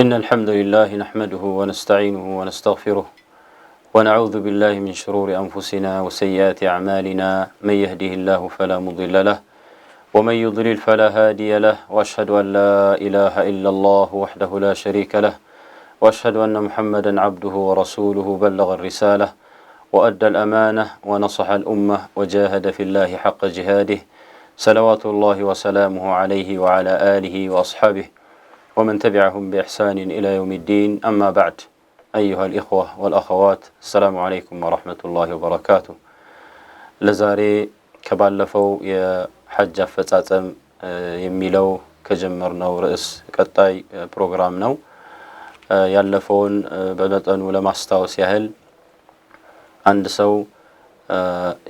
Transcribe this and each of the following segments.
إن الحمد لله نحمده ونستعينه ونستغفره ونعوذ بالله من شرور أنفسنا وسيئات أعمالنا من يهده الله فلا مضل له ومن يضلل فلا هادي له وأشهد أن لا إله إلا الله وحده لا شريك له وأشهد أن محمدا عبده ورسوله بلغ الرسالة وأدى الأمانة ونصح الأمة وجاهد في الله حق جهاده صلوات الله وسلامه عليه وعلى آله وأصحابه ومن تبعهم بإحسان إلى يوم الدين أما بعد أيها الإخوة والأخوات السلام عليكم ورحمة الله وبركاته لزاري كبالفو يا حج فتاتم يميلو كجمرنا ورئيس كتاي بروغرامنا يالفون بمتن ولما استاوس يهل عند سو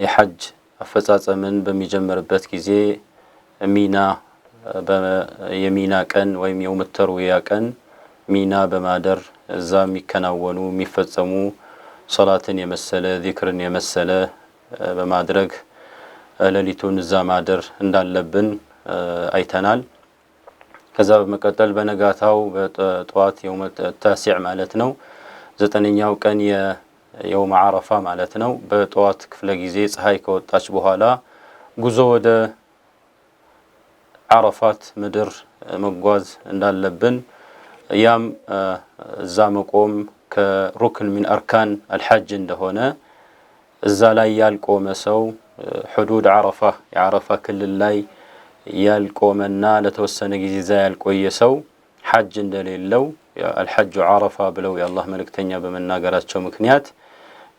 يحج فتاتمن بمجمر بتكيزي مينا የሚና ቀን ወይም የውም ተርዊያ ቀን ሚና በማደር እዛ የሚከናወኑ የሚፈጸሙ ሶላትን የመሰለ ዚክርን የመሰለ በማድረግ ሌሊቱን እዛ ማደር እንዳለብን አይተናል። ከዛ በመቀጠል በነጋታው በጠዋት የውም ታሲዕ ማለት ነው 9ኛው ቀን የየውም አረፋ ማለት ነው በጠዋት ክፍለ ጊዜ ፀሐይ ከወጣች በኋላ ጉዞ ወደ عرفات مدر مغواز እንዳለብን ያም እዛ መቆም ከሩክን من أركان الحج እንደሆነ እዛ ላይ ያልቆመ ሰው حدود عرفة የعرفة ክልል ላይ ያልቆመና ለተወሰነ ጊዜ እዛ ያልቆየ ሰው ሐጅ እንደሌለው الحج عرفة ብለው የአላህ መልእክተኛ በመናገራቸው ምክንያት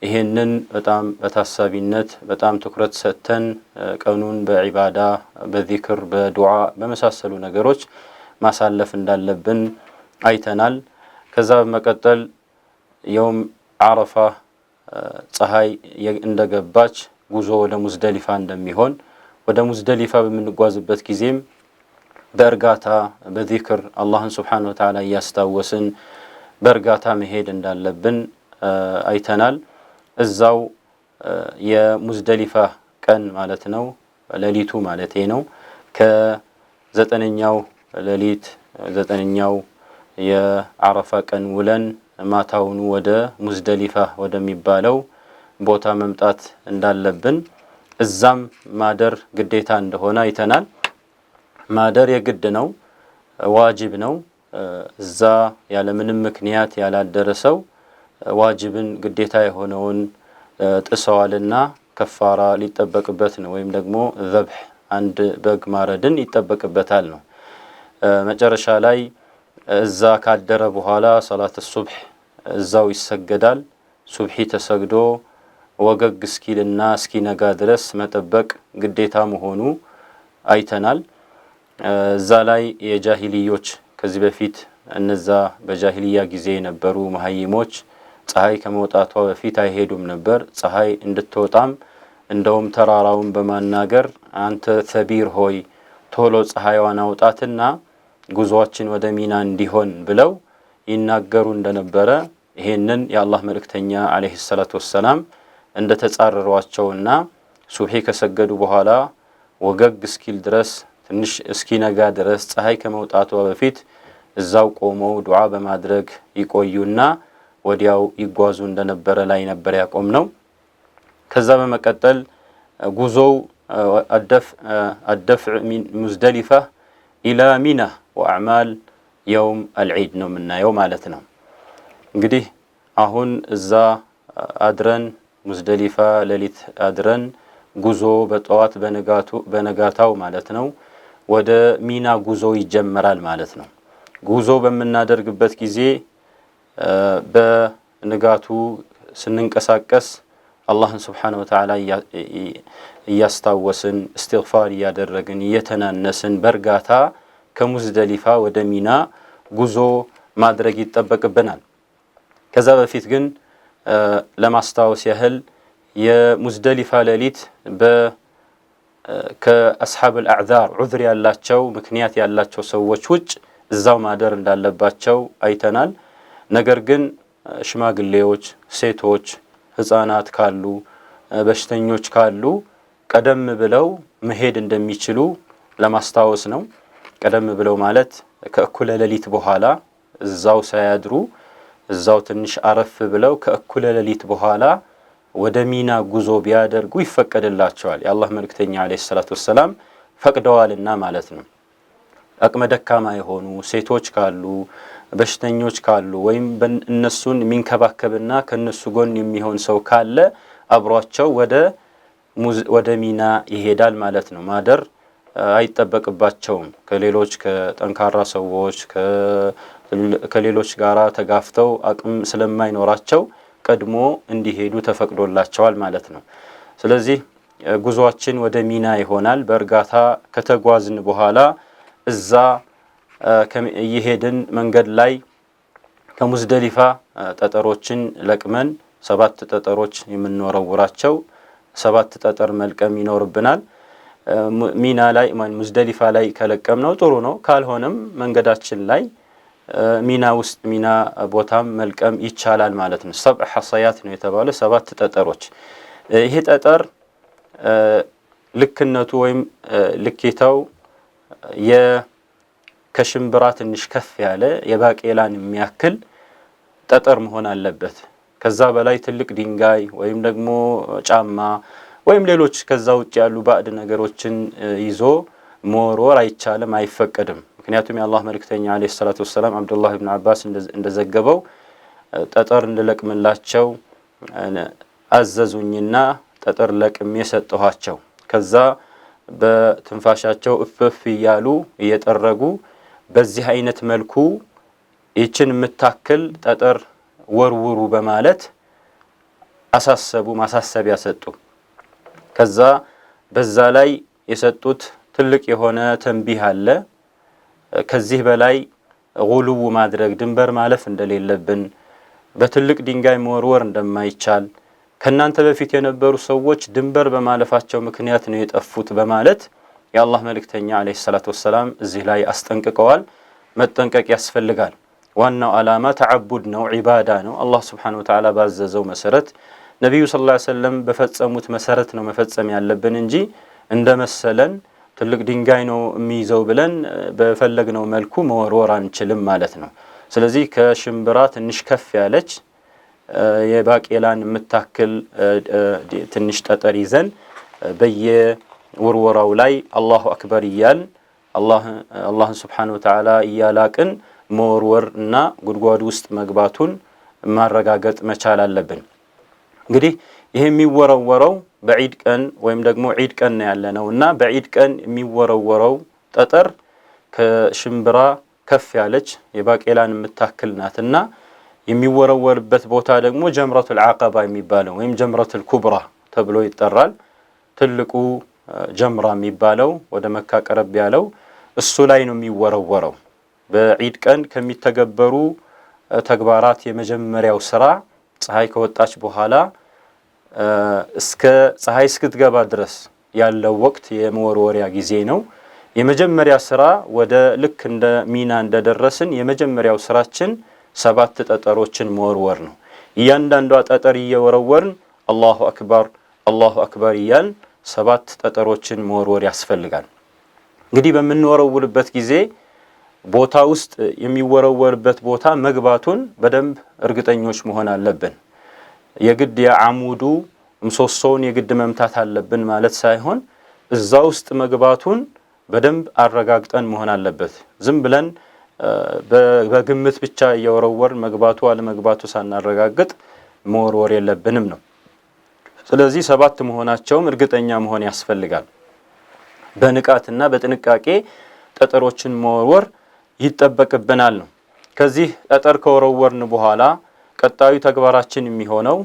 ይሄንን በጣም በታሳቢነት በጣም ትኩረት ሰጥተን ቀኑን በዒባዳ በዚክር በዱዓ በመሳሰሉ ነገሮች ማሳለፍ እንዳለብን አይተናል። ከዛ በመቀጠል የውም አረፋ ፀሐይ እንደገባች ጉዞ ወደ ሙዝደሊፋ እንደሚሆን ወደ ሙዝደሊፋ በምንጓዝበት ጊዜም በእርጋታ በዚክር አላህን Subhanahu Wa Ta'ala ያስታወስን በእርጋታ መሄድ እንዳለብን አይተናል። እዛው የሙዝደሊፋ ቀን ማለት ነው ሌሊቱ ማለት ነው ከ9ኛው ሌሊት 9ኛው የአረፋ ቀን ውለን ማታውኑ ወደ ሙዝደሊፋ ወደሚባለው ቦታ መምጣት እንዳለብን እዛም ማደር ግዴታ እንደሆነ አይተናል። ማደር የግድ ነው ዋጅብ ነው። እዛ ያለ ምንም ምክንያት ያላደረሰው ዋጅብን ግዴታ የሆነውን ጥሰዋልና ከፋራ ሊጠበቅበት ነው ወይም ደግሞ ذبح አንድ በግ ማረድን ይጠበቅበታል ነው። መጨረሻ ላይ እዛ ካደረ በኋላ ሶላት الصبح እዛው ይሰገዳል። ሱብሂ ተሰግዶ ወገግ እስኪልና እስኪነጋ ድረስ መጠበቅ ግዴታ መሆኑ አይተናል። እዛ ላይ የጃሂልዮች ከዚህ በፊት እነዛ በጃሂልያ ጊዜ የነበሩ መሃይሞች ፀሐይ ከመውጣቷ በፊት አይሄዱም ነበር። ፀሐይ እንድትወጣም እንደውም ተራራውን በማናገር አንተ ተቢር ሆይ ቶሎ ፀሐይዋን አውጣትና ጉዞአችን ወደ ሚና እንዲሆን ብለው ይናገሩ እንደነበረ ይሄንን የአላህ መልእክተኛ አለይሂ ሰላቱ ወሰለም እንደተጻረሯቸውና ሱብሂ ከሰገዱ በኋላ ወገግ እስኪል ድረስ ትንሽ እስኪነጋ ድረስ ፀሐይ ከመውጣቷ በፊት እዛው ቆመው ዱዓ በማድረግ ይቆዩና ወዲያው ይጓዙ እንደነበረ ላይ ነበር ያቆምነው። ከዛ በመቀጠል ጉዞው الدفع من مزدلفة إلى منى وأعمال يوم العيد ነው የምናየው ማለት ነው። እንግዲህ አሁን እዛ አድረን ሙዝደሊፋ ሌሊት አድረን ጉዞ በጠዋት በነጋታው ማለት ነው ወደ ሚና ጉዞ ይጀመራል ማለት ነው። ጉዞ በመናደርግበት ጊዜ በንጋቱ ስንንቀሳቀስ አላህን Subhanahu Wa Ta'ala ያስታወስን استغفار ያደረግን የተናነስን በርጋታ ከሙዝደሊፋ ወደ ሚና ጉዞ ማድረግ ይተበቀበናል። ከዛ በፊት ግን ለማስታወስ ያህል የሙዝደሊፋ ሌሊት ከአስሐብ الأعذار ዑذር ያላቸው ምክንያት ያላቸው ሰዎች ውጭ እዛው ማደር እንዳለባቸው አይተናል። ነገር ግን ሽማግሌዎች ሴቶች ህፃናት ካሉ በሽተኞች ካሉ ቀደም ብለው መሄድ እንደሚችሉ ለማስታወስ ነው። ቀደም ብለው ማለት ከእኩለ ሌሊት በኋላ እዛው ሳያድሩ እዛው ትንሽ አረፍ ብለው ከእኩለ ሌሊት በኋላ ወደ ሚና ጉዞ ቢያደርጉ ይፈቀድላቸዋል። የአላህ መልእክተኛ አለይሂ ሰላቱ ወሰላም ፈቅደዋልና ማለት ነው። አቅመ ደካማ የሆኑ ሴቶች ካሉ፣ በሽተኞች ካሉ ወይም እነሱን የሚንከባከብና ከነሱ ጎን የሚሆን ሰው ካለ አብሯቸው ወደ ሚና ይሄዳል ማለት ነው። ማደር አይጠበቅባቸውም። ከሌሎች ከጠንካራ ሰዎች ከሌሎች ጋራ ተጋፍተው አቅም ስለማይኖራቸው ቀድሞ እንዲሄዱ ተፈቅዶላቸዋል ማለት ነው። ስለዚህ ጉዟችን ወደ ሚና ይሆናል። በእርጋታ ከተጓዝን በኋላ እዛ እየሄድን መንገድ ላይ ከሙዝደሊፋ ጠጠሮችን ለቅመን 7 ጠጠሮች የምንወረውራቸው 7 ጠጠር መልቀም ይኖርብናል። ሚና ላይ ሙዝደሊፋ ላይ ከለቀምነው ጥሩ ነው። ካልሆነም መንገዳችን ላይ ሚና ቦታም መልቀም ይቻላል ማለት ነው። 7 ሐሳያት ነው የተባለው 7 ጠጠሮች። ይሄ ጠጠር ልክነቱ ወይም ልኬታው ከሽምብራ ትንሽ ከፍ ያለ የባቄላን የሚያክል ጠጠር መሆን አለበት። ከዛ በላይ ትልቅ ድንጋይ ወይም ደግሞ ጫማ ወይም ሌሎች ከዛ ውጭ ያሉ ባዕድ ነገሮችን ይዞ መወርወር አይቻልም፣ አይፈቀድም። ምክንያቱም የአላህ መልእክተኛ አለይሂ ሰላቱ ወሰላም አብዱላህ ኢብኑ አባስ እንደዘገበው ጠጠር እንድለቅምላቸው አዘዙኝና ጠጠር ለቅሜ ሰጠኋቸው። ከዛ በትንፋሻቸው እፍፍ እያሉ እየጠረጉ በዚህ አይነት መልኩ ይችን የምታክል ጠጠር ወርውሩ በማለት ማሳሰቢያ ሰጡ። ከዛ በዛ ላይ የሰጡት ትልቅ የሆነ ተንቢህ አለ። ከዚህ በላይ ጉሉው ማድረግ ድንበር ማለፍ እንደሌለብን፣ በትልቅ ድንጋይ መወርወር እንደማይቻል፣ ከናንተ በፊት የነበሩ ሰዎች ድንበር በማለፋቸው ምክንያት ነው የጠፉት በማለት የአላህ መልእክተኛ አለይሂ ሰላቱ ወሰላም እዚህ ላይ አስጠንቅቀዋል። መጠንቀቅ ያስፈልጋል። ዋናው ዓላማ ተዓቡድ ነው፣ ዒባዳ ነው። አላህ ስብሓነሁ ወተዓላ ባዘዘው መሰረት ነቢዩ ሰለላሁ ዐለይሂ ወሰለም በፈጸሙት መሰረት ነው መፈጸም ያለብን እንጂ እንደመሰለን ትልቅ ድንጋይ ነው የሚይዘው ብለን በፈለግነው መልኩ መወርወር አንችልም ማለት ነው። ስለዚህ ከሽምብራ ትንሽ ከፍ ያለች የባቄላን የምታክል ትንሽ ጠጠር ይዘን በየውርወራው ላይ አላሁ አክበር እያልን አላህን ስብሓነሁ ወተዓላ እያላቅን መወርወር እና ጉድጓድ ውስጥ መግባቱን ማረጋገጥ መቻል አለብን። እንግዲህ ይሄ የሚወረወረው በዒድ ቀን ወይም ደግሞ ዒድ ቀን ያለነው እና በዒድ ቀን የሚወረወረው ጠጠር ከሽምብራ ከፍ ያለች የባቄላን የምታክል ናትና የሚወረወርበት ቦታ ደግሞ ጀምረቱል ዓቀባ የሚባለው ወይም ጀምረቱል ኩብራ ተብሎ ይጠራል። ትልቁ ጀምራ የሚባለው ወደ መካ ቀረብ ያለው እሱ ላይ ነው የሚወረወረው። በዒድ ቀን ከሚተገበሩ ተግባራት የመጀመሪያው ስራ ፀሐይ ከወጣች በኋላ እስከ ፀሐይ እስክትገባ ድረስ ያለው ወቅት የመወርወሪያ ጊዜ ነው። የመጀመሪያ ስራ ወደ ልክ እንደ ሚና እንደደረስን የመጀመሪያው ስራችን 7 ጠጠሮችን መወርወር ነው። እያንዳንዷ ጠጠር እየወረወርን አላሁ አክበር እያልን 7 ጠጠሮችን መወርወር ያስፈልጋል። እንግዲህ በምንወረውርበት ጊዜ ቦታ ውስጥ የሚወረወርበት ቦታ መግባቱን በደንብ እርግጠኞች መሆን አለብን። የግድ የአሙዱ ምሰሶውን የግድ መምታት አለብን ማለት ሳይሆን እዛ ውስጥ መግባቱን በደንብ አረጋግጠን መሆን አለበት። ዝም ብለን በግምት ብቻ እየወረወርን መግባቱ አለመግባቱ ሳናረጋግጥ መወርወር የለብንም ነው። ስለዚህ 7 መሆናቸውም እርግጠኛ መሆን ያስፈልጋል። በንቃትና በጥንቃቄ ጠጠሮችን መወርወር ይጠበቅብናል ነው። ከዚህ ጠጠር ከወረወርን በኋላ ቀጣዩ ተግባራችን የሚሆነው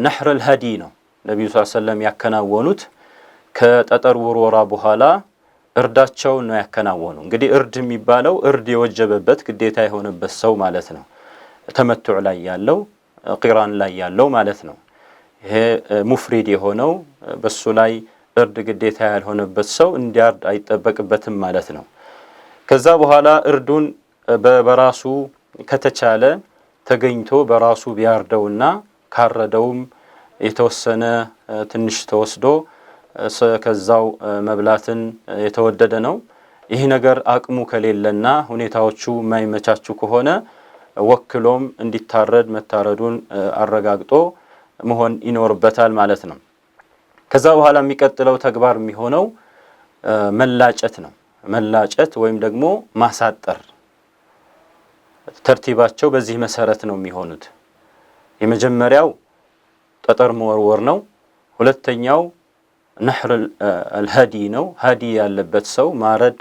ነሕረል ሀዲ ነው። ነብዩ ሰለላሁ ዐለይሂ ወሰለም ያከናወኑት ከጠጠር ውርወራ በኋላ እርዳቸውን ነው ያከናወኑ። እንግዲህ እርድ የሚባለው እርድ የወጀበበት ግዴታ የሆነበት ሰው ማለት ነው። ተመቱዕ ላይ ያለው ቂራን ላይ ያለው ማለት ነው። ይሄ ሙፍሪድ የሆነው በሱ ላይ እርድ ግዴታ ያልሆነበት ሰው እንዲያርድ አይጠበቅበትም ማለት ነው። ከዛ በኋላ እርዱን በራሱ ከተቻለ ተገኝቶ በራሱ ቢያርደውና ካረደውም የተወሰነ ትንሽ ተወስዶ ከዛው መብላትን የተወደደ ነው። ይህ ነገር አቅሙ ከሌለና ሁኔታዎቹ የማይመቻቹ ከሆነ ወክሎም እንዲታረድ መታረዱን አረጋግጦ መሆን ይኖርበታል ማለት ነው። ከዛ በኋላ የሚቀጥለው ተግባር የሚሆነው መላጨት ነው። መላጨት ወይም ደግሞ ማሳጠር ተርቲባቸው በዚህ መሰረት ነው የሚሆኑት። የመጀመሪያው ጠጠር መወርወር ነው። ሁለተኛው ነህር አልሃዲ ነው። ሃዲ ያለበት ሰው ማረድ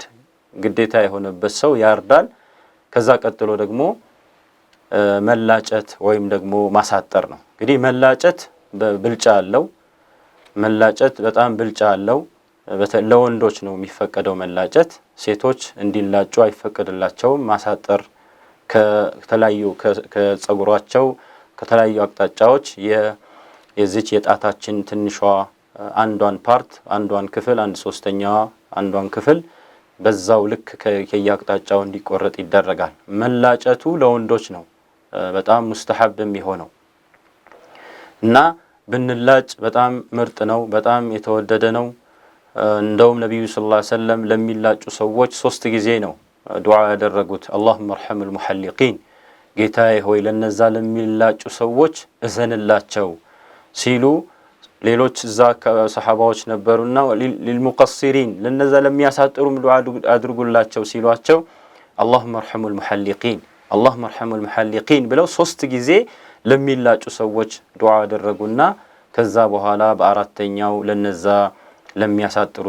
ግዴታ የሆነበት ሰው ያርዳል። ከዛ ቀጥሎ ደግሞ መላጨት ወይም ደግሞ ማሳጠር ነው። እንግዲህ መላጨት ብልጫ አለው። መላጨት በጣም ብልጫ አለው። ለወንዶች ነው የሚፈቀደው መላጨት። ሴቶች እንዲላጩ አይፈቀድላቸውም። ማሳጠር ከተለያዩ ከጸጉራቸው ከተለያዩ አቅጣጫዎች የዚች የጣታችን ትንሿ አንዷን ፓርት አንዷን ክፍል 1/3ኛዋ አንዷን ክፍል በዛው ልክ ከየአቅጣጫው እንዲቆረጥ ይደረጋል። መላጨቱ ለወንዶች ነው በጣም ሙስተሐብ የሚሆነው እና ብንላጭ በጣም ምርጥ ነው፣ በጣም የተወደደ ነው። እንደውም ነብዩ ሰለላሁ ዐለይሂ ወሰለም ለሚላጩ ሰዎች 3 ጊዜ ነው ዱዓ ያደረጉት። አላሁመ አርሐሙል ሙሐሊቂን፣ ጌታዬ ሆይ ለነዛ ለሚላጩ ሰዎች እዘንላቸው ሲሉ ሌሎች እዛ ሰሃባዎች ነበሩና ሊልሙቀሲሪን ለነዛ ለሚያሳጥሩም ዱዓ አድርጉላቸው ሲሏቸው አላሁመ አርሐሙል ሙሐሊቂን አላሁመ አርሐሙል ሙሐሊቂን ብለው 3 ጊዜ ለሚላጩ ሰዎች ዱዓ አደረጉና ከዛ በኋላ በአራተኛው ለነዛ ለሚያሳጥሩ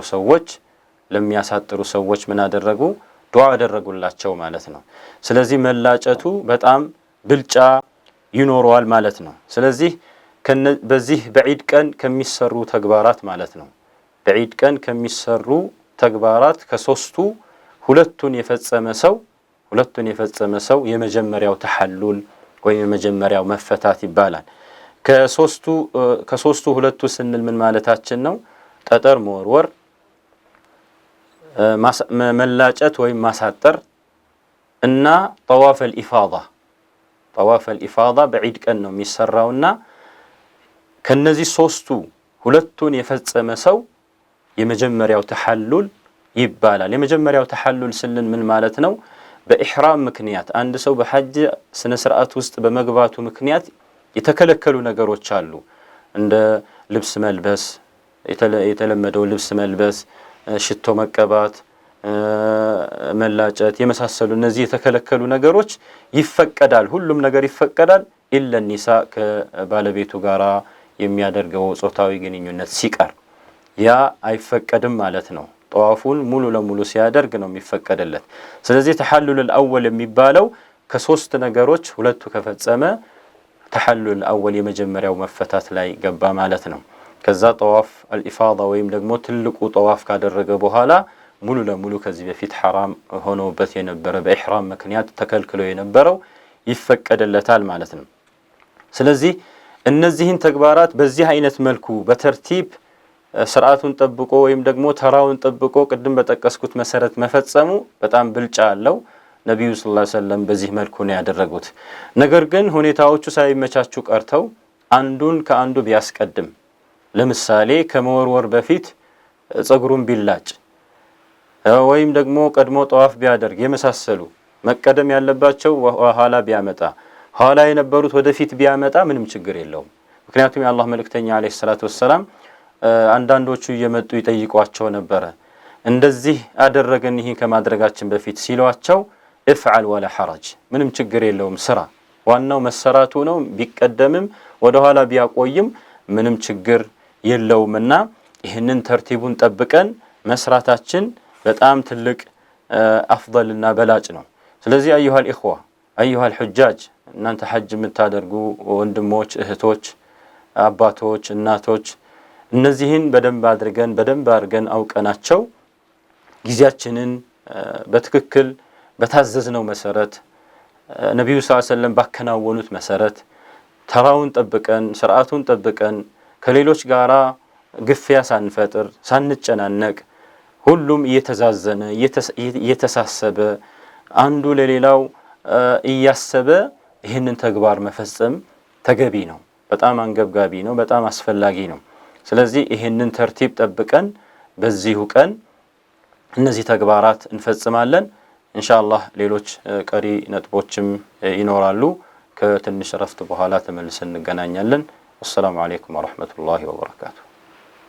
ሰዎች ምን አደረጉ? ዱዓ አደረጉላቸው ማለት ነው። ስለዚህ መላጨቱ በጣም ብልጫ ይኖረዋል ማለት ነው። ስለዚህ በዚህ በዒድ ቀን ከሚሰሩ ተግባራት ማለት ነው በዒድ ቀን ከሚሰሩ ተግባራት ከሶስቱ ሁለቱን የፈጸመ ሰው የመጀመሪያው ተሐሉል ወይም የመጀመሪያው መፈታት ይባላል። ከሶስቱ ሁለቱ ስንል ምን ማለታችን ነው? ጠጠር መወርወር፣ መላጨት ወይም ማሳጠር እና ጠዋፍ አልኢፋዳ በዒድ ቀን ነው የሚሰራውና ከነዚህ ሶስቱ ሁለቱን የፈጸመ ሰው የመጀመሪያው ተሐሉል ይባላል። የመጀመሪያው ተሐሉል ስንል ምን ማለት ነው? በኢሕራም ምክንያት አንድ ሰው በሐጅ ስነ ስርዓት ውስጥ በመግባቱ ምክንያት የተከለከሉ ነገሮች አሉ። እንደ ልብስ መልበስ፣ የተለመደው ልብስ መልበስ፣ ሽቶ መቀባት፣ መላጨት የመሳሰሉ እነዚህ የተከለከሉ ነገሮች ይፈቀዳል። ሁሉም ነገር ይፈቀዳል ኢለ ኒሳ ከባለቤቱ ጋራ የሚያደርገው ጾታዊ ግንኙነት ሲቀር ያ አይፈቀድም ማለት ነው። ጠዋፉን ሙሉ ለሙሉ ሲያደርግ ነው የሚፈቀደለት። ስለዚህ ተሐሉል አልአወል የሚባለው ከሶስት ነገሮች ሁለቱ ከፈጸመ ተሐሉል አልአወል የመጀመሪያው መፈታት ላይ ገባ ማለት ነው። ከዛ ጠዋፍ አልኢፋዳ ወይም ደግሞ ትልቁ ጠዋፍ ካደረገ በኋላ ሙሉ ለሙሉ ከዚህ በፊት ሐራም ሆኖበት የነበረ በኢሕራም ምክንያት ተከልክሎ የነበረው ይፈቀደለታል ማለት ነው። ስለዚህ እነዚህን ተግባራት በዚህ አይነት መልኩ በተርቲብ ስርዓቱን ጠብቆ ወይም ደግሞ ተራውን ጠብቆ ቅድም በጠቀስኩት መሰረት መፈጸሙ በጣም ብልጫ አለው። ነብዩ ሰለላሁ ዐለይሂ ወሰለም በዚህ መልኩ ነው ያደረጉት። ነገር ግን ሁኔታዎቹ ሳይመቻቹ ቀርተው አንዱን ከአንዱ ቢያስቀድም፣ ለምሳሌ ከመወርወር በፊት ጸጉሩን ቢላጭ ወይም ደግሞ ቀድሞ ጠዋፍ ቢያደርግ የመሳሰሉ መቀደም ያለባቸው ኋላ ቢያመጣ፣ ኋላ የነበሩት ወደፊት ቢያመጣ ምንም ችግር የለውም። ምክንያቱም የአላህ መልእክተኛ አለይሂ ሰላቱ ወሰላም አንዳንዶቹ እየመጡ ይጠይቋቸው ነበረ። እንደዚህ አደረገን ይህን ከማድረጋችን በፊት ሲሏቸው እፍዓል ወላ ሐረጅ፣ ምንም ችግር የለውም ስራ፣ ዋናው መሰራቱ ነው። ቢቀደምም ወደኋላ ቢያቆይም ምንም ችግር የለውምና ይህንን ተርቲቡን ጠብቀን መስራታችን በጣም ትልቅ አፍደልና በላጭ ነው። ስለዚህ አዩሃል ኢኽዋ አዩሃል ሑጃጅ፣ እናንተ ሐጅ የምታደርጉ ወንድሞች፣ እህቶች፣ አባቶች፣ እናቶች እነዚህን በደንብ አድርገን አውቀናቸው ጊዜያችንን በትክክል በታዘዝነው መሰረት ነብዩ ሰለላሁ ዐለይሂ ወሰለም ባከናወኑት መሰረት ተራውን ጠብቀን ስርዓቱን ጠብቀን ከሌሎች ጋራ ግፊያ ሳንፈጥር ሳንጨናነቅ ሁሉም እየተዛዘነ እየተሳሰበ አንዱ ለሌላው እያሰበ ይህንን ተግባር መፈጸም ተገቢ ነው። በጣም አንገብጋቢ ነው። በጣም አስፈላጊ ነው። ስለዚህ ይህንን ተርቲብ ጠብቀን በዚሁ ቀን እነዚህ ተግባራት እንፈጽማለን። ኢንሻአላህ ሌሎች ቀሪ ነጥቦችም ይኖራሉ። ከትንሽ ረፍት በኋላ ተመልሰን እንገናኛለን። አሰላሙ አለይኩም ወራህመቱላሂ ወበረካቱ።